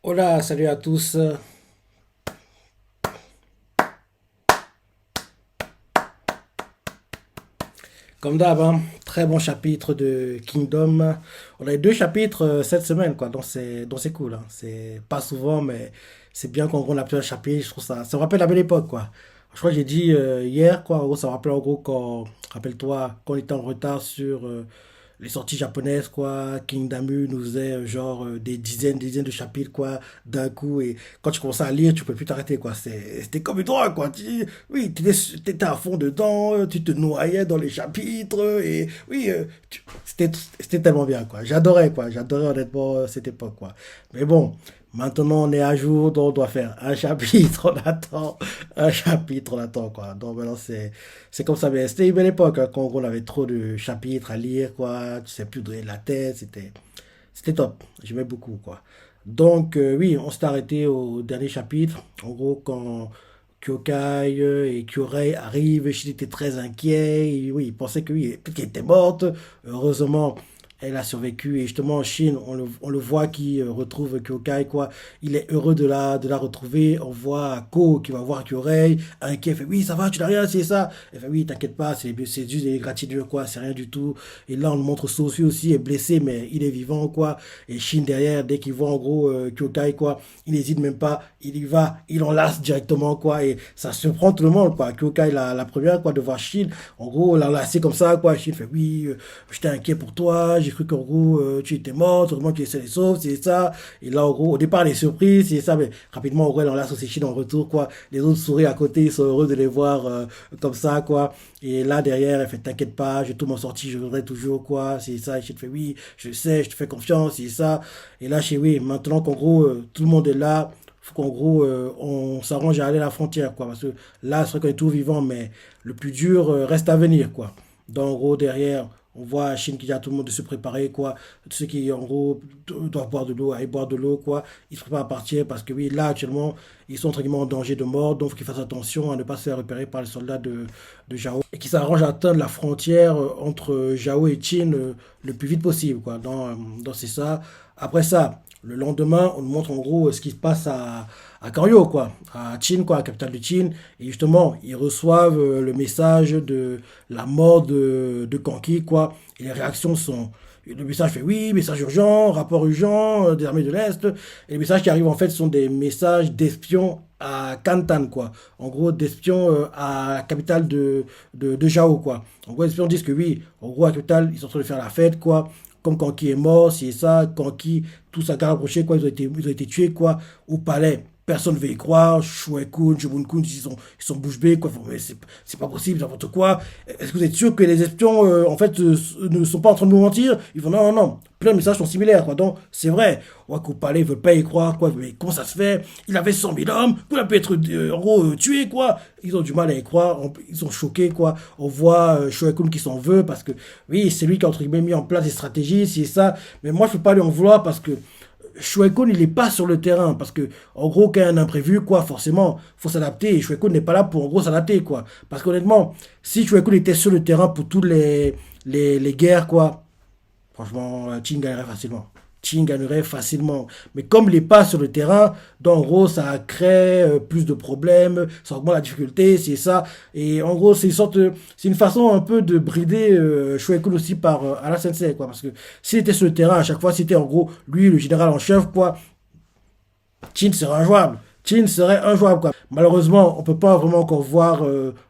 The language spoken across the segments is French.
Hola, salut à tous. Comme d'hab, hein, très bon chapitre de Kingdom. On a eu deux chapitres cette semaine, quoi. Donc c'est cool, hein. C'est pas souvent, mais c'est bien qu'on a plusieurs chapitres. Je trouve ça. Ça me rappelle la belle époque, quoi. Je crois que j'ai dit hier, quoi. En gros, ça me rappelle en gros quand, rappelle-toi, quand on était en retard sur les sorties japonaises, quoi. King Damu nous faisait genre des dizaines de chapitres, quoi, d'un coup. Et quand tu commençais à lire, tu peux plus t'arrêter, quoi. C'était comme une drogue, quoi. Oui, t'étais à fond dedans, tu te noyais dans les chapitres. Et oui, c'était tellement bien, quoi. J'adorais, quoi. J'adorais honnêtement cette époque, quoi. Mais bon, maintenant on est à jour, donc on doit faire un chapitre, on attend, un chapitre, on attend, quoi. Donc maintenant c'est comme ça, mais c'était une belle époque, hein, quand on avait trop de chapitres à lire, quoi. Tu sais plus donner de la tête, c'était top. J'aimais beaucoup, quoi. Donc, oui, on s'est arrêté au dernier chapitre. En gros, quand Kyokai et Kyorei arrivent, Shin était très inquiet. Et oui, il pensait que oui, peut-être qu'elle était morte. Heureusement, elle a survécu. Et justement, Shin, on le voit qui retrouve Kyokai, quoi. Il est heureux de la retrouver. On voit Ko qui va voir Kyorei, inquiet, il fait oui, ça va, tu n'as rien, c'est ça. Elle fait oui, t'inquiète pas, c'est juste des gratitudes, quoi, c'est rien du tout. Et là, on nous montre Sosu aussi est blessé, mais il est vivant, quoi. Et Shin derrière, dès qu'il voit en gros Kyokai, quoi, il n'hésite même pas, il y va, il enlace directement, quoi. Et ça surprend tout le monde, quoi. Kyokai, la première, quoi, de voir Shin, en gros, l'enlacer comme ça, quoi. Shin fait oui, j'étais inquiet pour toi, j'ai cru qu'en gros, tu étais mort, heureusement que tu es sauf, c'est ça. Et là, en gros, au départ, les surprises, c'est ça, mais rapidement, en gros, elle enlace aussi Shin en retour, quoi. Les autres sourient à côté, ils sont heureux de les voir comme ça, quoi. Et là, derrière, elle fait t'inquiète pas, je vais tout m'en sortir, je voudrais toujours, quoi. C'est ça. Et je te fais oui, je sais, je te fais confiance, c'est ça. Et là, chez oui, maintenant qu'en gros, tout le monde est là, faut qu'en gros, on s'arrange à aller à la frontière, quoi. Parce que là, c'est vrai qu'on est tout vivant, mais le plus dur reste à venir, quoi. Donc, en gros, derrière, on voit la Chine qui dit à tout le monde de se préparer, quoi. Tous ceux qui, en gros, doivent boire de l'eau, aller boire de l'eau, quoi. Ils se préparent à partir parce que, oui, là, actuellement, ils sont entre guillemets en danger de mort, donc il faut qu'ils fassent attention à ne pas se faire repérer par les soldats de Jao et qui s'arrangent à atteindre la frontière entre Jao et Qin le plus vite possible, quoi. Donc c'est ça. Après ça, le lendemain, on nous montre en gros ce qui se passe à Koryo, quoi, à Qin, quoi, la capitale de Qin. Et justement, ils reçoivent le message de la mort de Kanki, quoi. Et les réactions sont. Le message fait oui, message urgent, rapport urgent des armées de l'Est. Et les messages qui arrivent en fait sont des messages d'espions à Kantan, quoi. En gros, d'espions à la capitale de Jao, quoi. En gros, les espions disent que oui, en gros, à la capitale, ils sont en train de faire la fête, quoi. Comme Kanki est mort, c'est ça, Kanki, tout ça a rapproché, quoi. Ils ont été tués, quoi, au palais. Personne ne veut y croire. Shuai-kun, Jibun-kun, ils sont bouche bée, quoi. Mais c'est pas possible, n'importe quoi. Est-ce que vous êtes sûr que les espions, en fait, ne sont pas en train de nous mentir? Ils font non, non, non. Plein de messages sont similaires, quoi. Donc, c'est vrai. Ouais, qu'au palais, ils veulent pas y croire, quoi. Mais comment ça se fait? Il avait 100 000 hommes, il a pu être, en gros, tué, quoi. Ils ont du mal à y croire. Ils sont choqués, quoi. On voit Shuai-kun qui s'en veut parce que, oui, c'est lui qui a, entre guillemets, mis en place des stratégies, c'est ça. Mais moi, je peux pas lui en vouloir parce que Shueiko, il n'est pas sur le terrain parce que, en gros, quand il y a un imprévu, quoi, forcément, faut s'adapter. Et Shueiko n'est pas là pour, en gros, s'adapter, quoi. Parce qu'honnêtement, si Shueiko était sur le terrain pour toutes les guerres, quoi, franchement, Chin gagnerait facilement. Chin gagnerait facilement. Mais comme il n'est pas sur le terrain, donc en gros, ça crée plus de problèmes, ça augmente la difficulté, c'est ça. Et en gros, c'est une façon un peu de brider Shueiko aussi par Ala Sensei, quoi. Parce que s'il était sur le terrain, à chaque fois, c'était en gros lui, le général en chef, quoi, Chin serait injouable. Chin serait injouable, quoi. Malheureusement, on peut pas vraiment encore voir,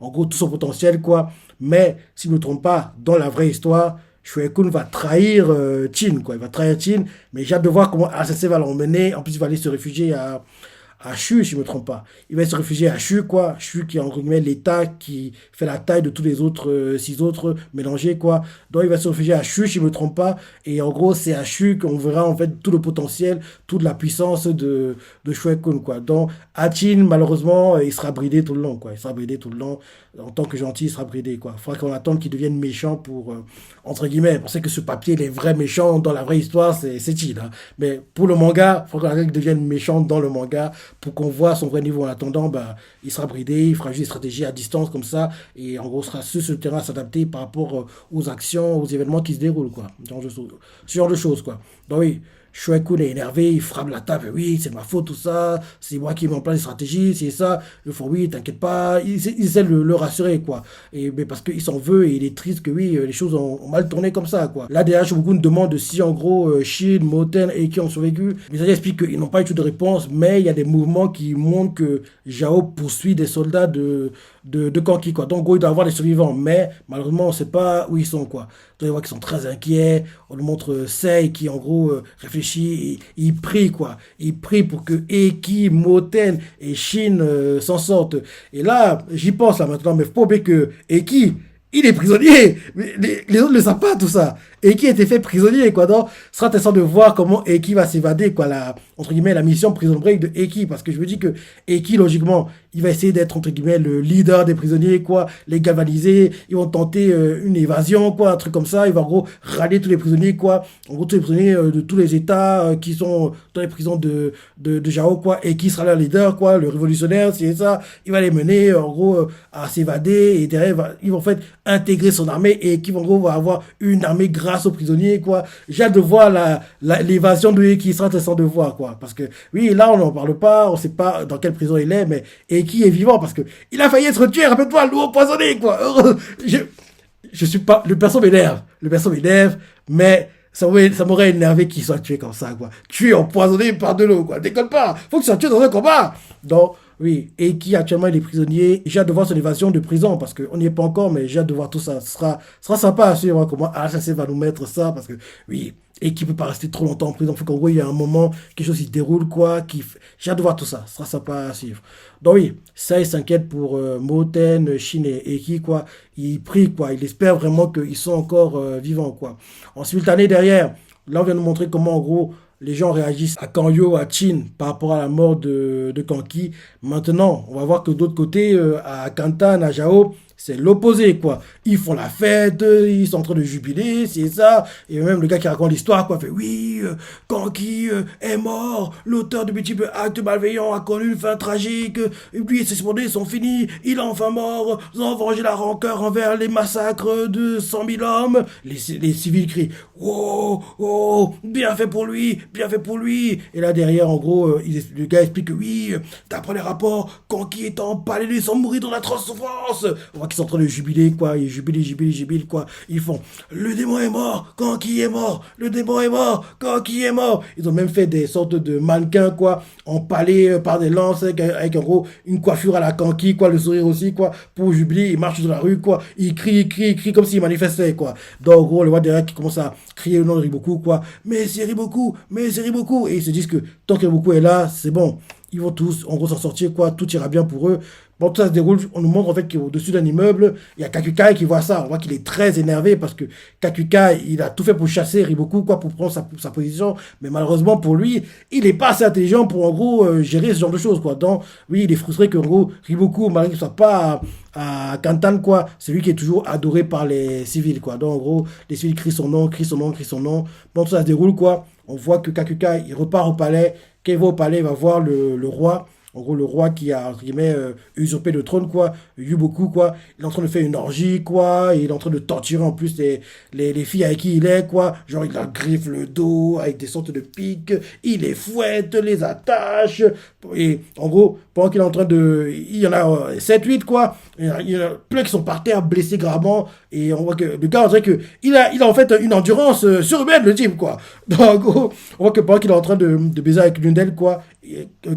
en gros, tout son potentiel, quoi. Mais, si je ne me trompe pas, dans la vraie histoire, Shueikun va trahir Chin, quoi. Il va trahir Chin, mais j'ai hâte de voir comment Assassin va l'emmener. En plus, il va aller se réfugier à Chu, si je ne me trompe pas. Il va se réfugier à Chu, quoi. Chu qui est, entre guillemets, l'État qui fait la taille de tous les autres, six autres mélangés, quoi. Donc, il va se réfugier à Chu, si je ne me trompe pas. Et en gros, c'est à Chu qu'on verra, en fait, tout le potentiel, toute la puissance de Shue Kun, quoi. Donc, Hachin, malheureusement, il sera bridé tout le long, quoi. Il sera bridé tout le long. En tant que gentil, il sera bridé, quoi. Il faudra qu'on attende qu'il devienne méchant pour, entre guillemets, on sait que ce papier, les vrais méchants dans la vraie histoire, c'est Chin, hein. Mais pour le manga, il faudra qu'il devienne méchant dans le manga pour qu'on voit son vrai niveau. En attendant, bah, il sera bridé, il fera juste des stratégies à distance comme ça, et en gros, sera sur ce terrain à s'adapter par rapport aux actions, aux événements qui se déroulent, quoi. Ce genre de choses, quoi. Donc oui. Shueikun est énervé, il frappe la table, oui, c'est ma faute, tout ça, c'est moi qui mets en place les stratégies, c'est ça. Le font, oui, t'inquiète pas, il essaie de le rassurer, quoi. Et, mais parce qu'il s'en veut et il est triste que, oui, les choses ont mal tourné comme ça, quoi. Là, derrière, Shogun demande si, en gros, Shin, Moten et qui ont survécu. Mais ça explique qu'ils n'ont pas eu tout de réponse, mais il y a des mouvements qui montrent que Jao poursuit des soldats de Kanki, quoi. Donc, en gros, il doit avoir des survivants, mais malheureusement, on ne sait pas où ils sont, quoi. Donc, on voit qu'ils sont très inquiets. On nous montre Sei qui, en gros, réfléchit, et il prie, quoi. Il prie pour que Eki, Moten et Shin s'en sortent. Et là, j'y pense, là, maintenant, mais faut pas oublier que Eki, il est prisonnier. Mais les autres ne le savent pas, tout ça. Eki a été fait prisonnier, quoi. Donc, ce sera intéressant de voir comment Eki va s'évader, quoi. Entre guillemets, la mission Prison Break de Eki. Parce que je me dis que Eki, logiquement, il va essayer d'être, entre guillemets, le leader des prisonniers, quoi. Les galvaniser. Ils vont tenter une évasion, quoi. Un truc comme ça. Il va, en gros, rallier tous les prisonniers, quoi. En gros, tous les prisonniers de tous les États qui sont dans les prisons de Jao, quoi. Eki sera leur leader, quoi. Le révolutionnaire, c'est ça. Il va les mener, en gros, à s'évader. Et derrière, ils vont, en fait, intégrer son armée. Et Eki, en gros, va avoir une armée grâce aux prisonniers, quoi. J'ai hâte de voir l'évasion de Eki, sera intéressant de voir, quoi. Parce que, oui, là, on n'en parle pas, on sait pas dans quelle prison il est, mais Eki est vivant parce que il a failli être tué, rappelle-toi, l'eau empoisonnée, quoi. Je suis pas, le perso m'énerve, mais ça m'aurait énervé qu'il soit tué comme ça, quoi. Tué, empoisonné par de l'eau, quoi. Déconne pas. Faut qu'il soit tué dans un combat. Donc, oui. Et qui actuellement il est prisonnier. J'ai hâte de voir son évasion de prison parce qu'on n'y est pas encore, mais j'ai hâte de voir tout ça. Ce sera sympa à suivre, hein, comment HSC va nous mettre ça parce que, oui. Et qui peut pas rester trop longtemps en prison. Faut qu'en gros, il y a un moment, quelque chose qui se déroule, quoi. J'ai hâte de voir tout ça. Ce sera sympa à suivre. Donc oui, ça, il s'inquiète pour Moten, Shin et Eki, quoi. Il prie, quoi. Il espère vraiment qu'ils sont encore vivants, quoi. En simultané, derrière, là, on vient de nous montrer comment, en gros, les gens réagissent à Kanyo, à Chin, par rapport à la mort de Kanki. Maintenant, on va voir que d'autre côté, à Kantan, à Jao, c'est l'opposé, quoi. Ils font la fête, ils sont en train de jubiler, c'est ça. Et même le gars qui raconte l'histoire, quoi, fait oui, Kanki est mort, l'auteur de multiples actes malveillants a connu une fin tragique, et lui et ses subordonnés sont finis, il est enfin mort, ils ont vengé la rancœur envers les massacres de 100 000 hommes. Les civils crient, oh, oh, bien fait pour lui, bien fait pour lui. Et là derrière, en gros, le gars explique que oui, d'après les rapports, Kanki est empalé sans mourir dans l'atroce souffrance. On voit qu'ils sont en train de jubiler, quoi. Ils jubilent, quoi. Ils font, le démon est mort, Kanki est mort, le démon est mort, Kanki est mort. Ils ont même fait des sortes de mannequins, quoi, empalés par des lances, avec en gros, une coiffure à la Kanki, quoi, le sourire aussi, quoi, pour jubiler. Ils marchent dans la rue, quoi. Ils crient comme s'ils manifestaient, quoi. Donc, en gros, on le voit derrière qui commence à crier le nom de Riboku, quoi. Mais c'est Riboku, mais c'est Riboku. Et ils se disent que tant que Riboku est là, c'est bon. Ils vont tous, en gros, s'en sortir, quoi. Tout ira bien pour eux. Bon, tout ça se déroule, on nous montre en fait qu'au-dessus d'un immeuble, il y a Kakukai qui voit ça. On voit qu'il est très énervé parce que Kakukai, il a tout fait pour chasser Riboku, quoi, pour prendre sa position. Mais malheureusement pour lui, il n'est pas assez intelligent pour en gros gérer ce genre de choses, quoi. Donc, oui, il est frustré que en gros, Riboku, malgré qu'il ne soit pas à Kantan, quoi, c'est lui qui est toujours adoré par les civils, quoi. Donc, en gros, les civils crient son nom, crient son nom, crient son nom. Bon, tout ça se déroule, quoi. On voit que Kakukai, il repart au palais. Quand il va au palais, il va voir le roi. En gros, le roi qui a, entre guillemets, usurpé le trône, quoi, Yuboku, quoi, il est en train de faire une orgie, quoi, et il est en train de torturer en plus les filles avec qui il est, quoi, genre il leur griffe le dos avec des sortes de pics, il les fouette, les attache, et en gros, pendant qu'il est en train de... Il y en a 7-8, quoi, il y en a plein qui sont par terre, blessés gravement, et on voit que le gars, on dirait que il a en fait une endurance surhumaine, le type, quoi. Donc, en gros, on voit que pendant qu'il est en train de baiser avec l'une d'elles, quoi,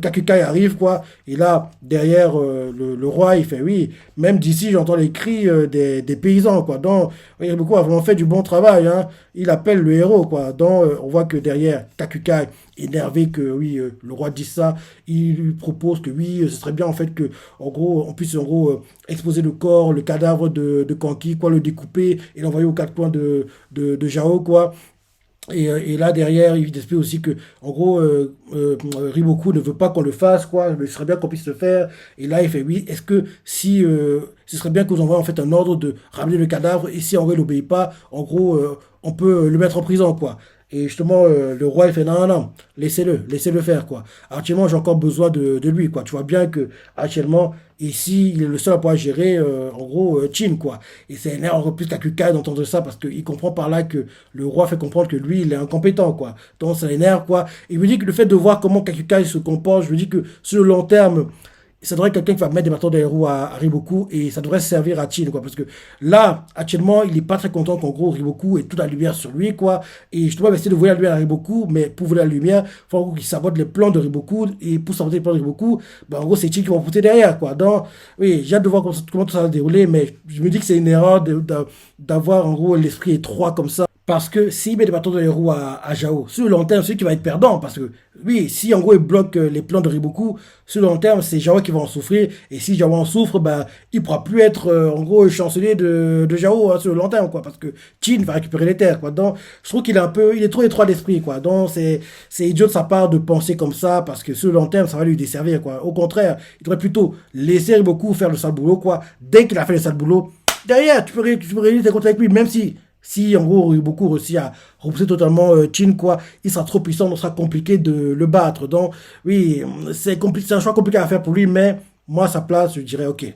Kakukai arrive, quoi, et là, derrière le roi, il fait oui, même d'ici, j'entends les cris des paysans, quoi. Donc, Riboku a vraiment fait du bon travail, hein. Il appelle le héros, quoi. Donc, on voit que derrière, Kakukai, énervé que oui, le roi dit ça, il lui propose que oui, ce serait bien en fait que, en gros, on puisse en gros exposer le corps, le cadavre de Kanki, quoi, le découper et l'envoyer aux quatre coins de Jao, quoi. Et là derrière, il explique aussi que, en gros, Riboku ne veut pas qu'on le fasse, quoi, mais ce serait bien qu'on puisse le faire. Et là, il fait oui, est-ce que si ce serait bien que vous envoyez en fait un ordre de ramener le cadavre, et si en vrai il n'obéit pas, en gros, on peut le mettre en prison, quoi. Et justement, le roi, il fait non, non, non, laissez-le faire, quoi. Actuellement, j'ai encore besoin de lui, quoi. Tu vois bien que actuellement, ici, il est le seul à pouvoir gérer, en gros, Chin, quoi. Et c'est énervant encore plus qu'Akukai d'entendre ça parce qu'il comprend par là que le roi fait comprendre que lui, il est incompétent, quoi. Donc, ça l'énerve, quoi. Il me dit que le fait de voir comment Kakukai se comporte, je me dis que sur le long terme, ça devrait être quelqu'un qui va mettre des bâtons dans les roues à Riboku et ça devrait servir à Chin, quoi. Parce que là, actuellement, il est pas très content qu'en gros Riboku ait toute la lumière sur lui, quoi. Et je dois essayer de voler la lumière à Riboku, mais pour voler la lumière, il faut en gros qu'il sabote les plans de Riboku. Et pour saboter les plans de Riboku, ben, en gros, c'est Chin qui va monter derrière, quoi. Donc, oui, j'ai hâte de voir comment tout ça va se dérouler, mais je me dis que c'est une erreur d'avoir en gros l'esprit étroit comme ça. Parce que s'il met des bâtons dans les roues à Jao, sur le long terme, c'est lui qui va être perdant. Parce que, oui, si en gros il bloque les plans de Riboku, sur le long terme, c'est Jao qui va en souffrir. Et si Jao en souffre, ben, il ne pourra plus être en gros chancelier de Jao sur le long terme, quoi. Parce que Chin va récupérer les terres, quoi. Donc, je trouve qu'il est un peu, il est trop étroit d'esprit, quoi. Donc, c'est idiot de sa part de penser comme ça. Parce que sur le long terme, ça va lui desservir, quoi. Au contraire, il devrait plutôt laisser Riboku faire le sale boulot, quoi. Dès qu'il a fait le sale boulot, derrière, tu peux réunir tes comptes avec lui, même si en gros beaucoup réussit à repousser totalement Chin, quoi, il sera trop puissant, donc sera compliqué de le battre. Donc oui, c'est un choix compliqué à faire pour lui, mais moi à sa place, je dirais ok,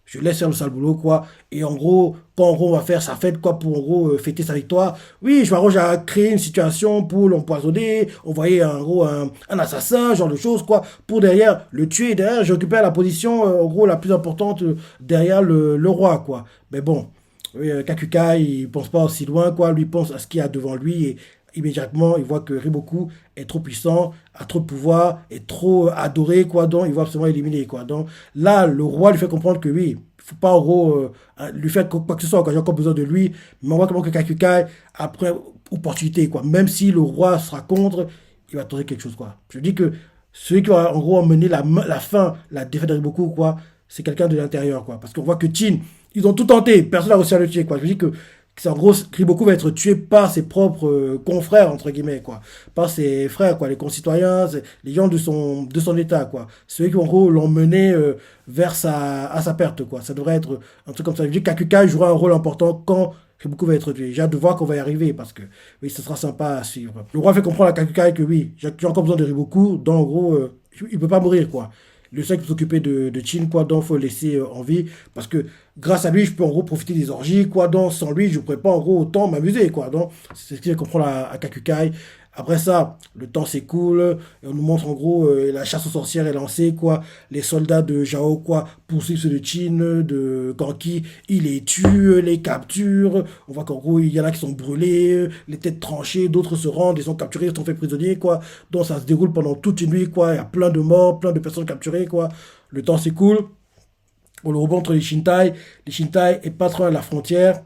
je laisse faire le sale boulot, quoi. Et en gros, quand en gros on va faire sa fête, quoi, pour en gros fêter sa victoire, oui, je m'arrange à créer une situation pour l'empoisonner, envoyer en gros un assassin, genre de choses, quoi, pour derrière le tuer. Derrière, j'ai occupé la position en gros la plus importante derrière le roi, quoi. Mais bon. Oui, Kakuka, il pense pas aussi loin, quoi. Lui pense à ce qu'il y a devant lui et immédiatement, il voit que Riboku est trop puissant, a trop de pouvoir, est trop adoré, quoi. Donc, il va absolument éliminer, quoi. Donc, là, le roi lui fait comprendre que oui, il faut pas, en gros, lui faire quoi que ce soit, quand j'ai encore besoin de lui. Mais on voit comment que Kakuka, après, opportunité, quoi. Même si le roi sera contre, il va tenter quelque chose, quoi. Je dis que celui qui va, en gros, emmener la fin, la défaite de Riboku, quoi, c'est quelqu'un de l'intérieur, quoi. Parce qu'on voit que Chin, ils ont tout tenté, personne n'a réussi à le tuer, quoi. Je dis que c'est en gros, Riboku va être tué par ses propres confrères, entre guillemets, quoi. Par ses frères, quoi, les concitoyens, les gens de son état, quoi. Ceux qui, en gros, l'ont mené à sa perte, quoi. Ça devrait être un truc comme ça. Je dis que Kakuka jouera un rôle important quand Riboku va être tué. J'ai hâte de voir qu'on va y arriver, parce que, oui, ce sera sympa à suivre. Le roi fait comprendre à Kakuka que, oui, j'ai encore besoin de Riboku, donc, en gros, il peut pas mourir, quoi. Le seul qui peut s'occuper de Chin, quoi, donc faut le laisser en vie, parce que grâce à lui, je peux en gros profiter des orgies, quoi, donc sans lui, je ne pourrais pas en gros autant m'amuser, quoi, donc c'est ce qu'il comprend à Kakukai. Après ça, le temps s'écoule, et on nous montre en gros la chasse aux sorcières est lancée, quoi, les soldats de Jao, quoi, poursuivent ceux de Chin, de Kanki, ils les tuent, les capturent, on voit qu'en gros, il y en a qui sont brûlés, les têtes tranchées, d'autres se rendent, ils sont capturés, ils sont faits prisonniers, quoi, donc ça se déroule pendant toute une nuit, quoi, il y a plein de morts, plein de personnes capturées, quoi, le temps s'écoule, on le remontre les Shintai est pas trop à la frontière,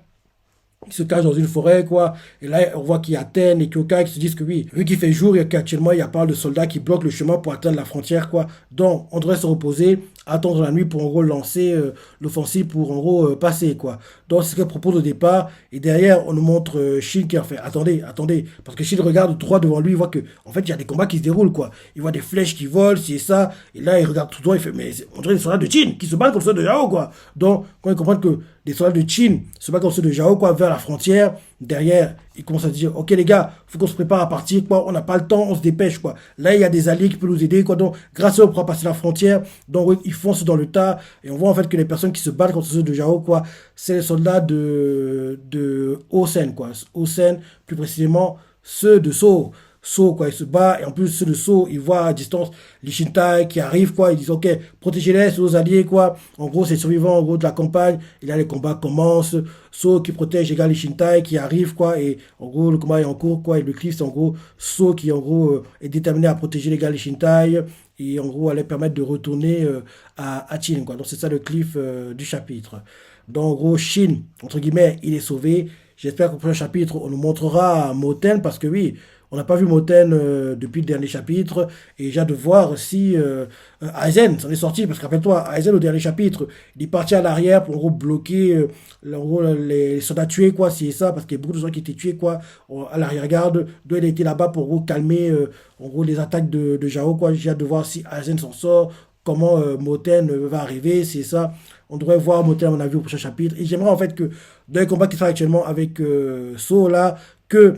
il se cache dans une forêt, quoi. Et là, on voit qu'il y a Ten et Kyoka qui se disent que oui, vu qu'il fait jour et qu'actuellement, il y a pas mal de soldats qui bloquent le chemin pour atteindre la frontière, quoi. Donc, on devrait se reposer, attendre la nuit pour, en gros, lancer l'offensive pour, en gros, passer, quoi. Donc, c'est ce qu'elle propose au départ. Et derrière, on nous montre Shin qui a fait, attendez, attendez. Parce que Shin regarde droit devant lui, il voit que, en fait, il y a des combats qui se déroulent, quoi. Il voit des flèches qui volent, ci et ça. Et là, il regarde tout droit, il fait, mais on dirait des soldats de Shin qui se battent comme ceux de Yao, quoi. Donc, quand ils comprennent que des soldats de Chin se battent comme ceux de Jao, quoi, vers la frontière. Derrière, ils commencent à se dire, ok les gars, faut qu'on se prépare à partir, quoi. On n'a pas le temps, on se dépêche, quoi. Là, il y a des alliés qui peuvent nous aider, quoi. Donc, grâce à eux, on pourra passer la frontière. Donc, oui, ils foncent dans le tas. Et on voit en fait que les personnes qui se battent contre ceux de Jao, quoi, c'est les soldats de Osen, quoi. Osen, plus précisément, ceux de So. So, quoi, il se bat, et en plus, ceux de So, ils voient à distance les Shintai qui arrivent, quoi, ils disent, ok, protégez-les, c'est aux alliés, quoi. En gros, c'est les survivants, en gros, de la campagne, et là, les combats commencent. So qui protège égal les Shintai qui arrivent, quoi, et en gros, le combat est en cours, quoi, et le cliff, c'est en gros, So qui, en gros, est déterminé à protéger les gars les Shintai, et en gros, allait permettre de retourner à Chin, quoi. Donc, c'est ça le cliff du chapitre. Donc, en gros, Shin, entre guillemets, il est sauvé. J'espère qu'au prochain chapitre, on nous montrera Moten, parce que oui, on n'a pas vu Moten depuis le dernier chapitre, et j'ai hâte de voir si Aizen s'en est sorti, parce que rappelle-toi, Aizen au dernier chapitre, il est parti à l'arrière pour en gros bloquer en gros, les soldats tués, quoi, si et ça, parce qu'il y a beaucoup de gens qui étaient tués, quoi, à l'arrière-garde, donc il a été là-bas pour en gros calmer en gros, les attaques de Jao, quoi. J'ai hâte de voir si Aizen s'en sort, comment Moten va arriver, c'est ça. On devrait voir Moten, à mon avis, au prochain chapitre, et j'aimerais en fait que dans les combats qui sont actuellement avec So, là, que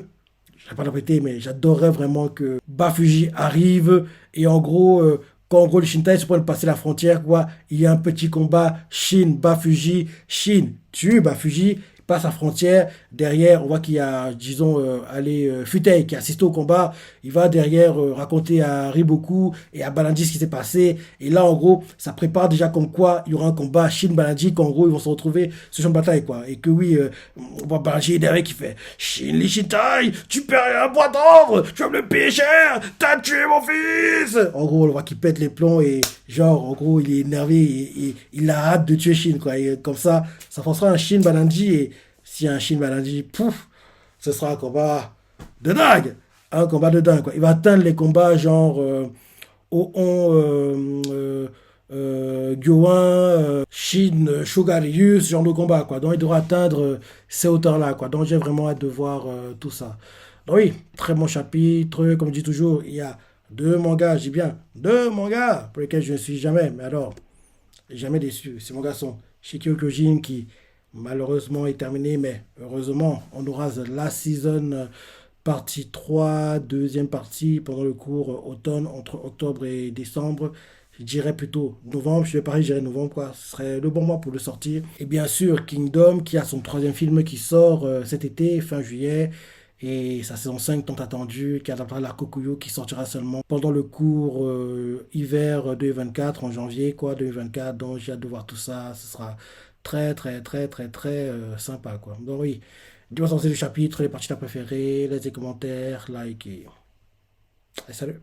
je vais pas répéter, mais j'adorerais vraiment que Bafuji arrive et en gros, quand en gros les Shintai se prennent passer la frontière, quoi, il y a un petit combat Shin, Bafuji, Shin tue Bafuji, passe la frontière, derrière on voit qu'il y a, disons, allez, Futei qui assiste au combat, il va derrière raconter à Riboku et à Balanji ce qui s'est passé, et là en gros ça prépare déjà comme quoi il y aura un combat Shin Balanji, qu'en gros ils vont se retrouver sur champ de bataille, quoi, et que oui, on voit Balanji derrière qui fait Shin Lishitai, tu perds un bois d'ombre, tu vas me le payer cher, t'as tué mon fils. En gros, on voit qu'il pète les plombs et genre, en gros, il est énervé et il a hâte de tuer Shin, quoi. Et comme ça forcera un Shin Balanji et si un Shin Balanji, pouf, ce sera un combat de dingue. Un combat de dingue, quoi. Il va atteindre les combats genre Oon, Gyowan, Shin, Shogaryu, ce genre de combat, quoi. Donc il devra atteindre ces hauteurs-là, quoi. Donc j'ai vraiment hâte de voir tout ça. Donc oui, très bon chapitre. Comme je dis toujours, il y a deux mangas, je dis bien deux mangas pour lesquels je ne suis jamais, mais alors, jamais déçu. Ces mangas sont Shikyo Kyojin qui malheureusement est terminé, mais heureusement, on aura la season partie 3 deuxième partie pendant le cours automne, entre octobre et décembre. Je dirais plutôt novembre, je vais pareil, je dirais novembre, quoi. Ce serait le bon mois pour le sortir. Et bien sûr, Kingdom, qui a son troisième film qui sort cet été, fin juillet. Et sa saison 5 tant attendue, qui adaptera la Kokuyo, qui sortira seulement pendant le cours hiver 2024, en janvier, quoi, 2024. Donc j'ai hâte de voir tout ça. Ce sera très, très, très, très, très sympa, quoi. Donc oui, dis-moi si c'est le chapitre, les parties que t'as préférées, laisse des commentaires, like et salut.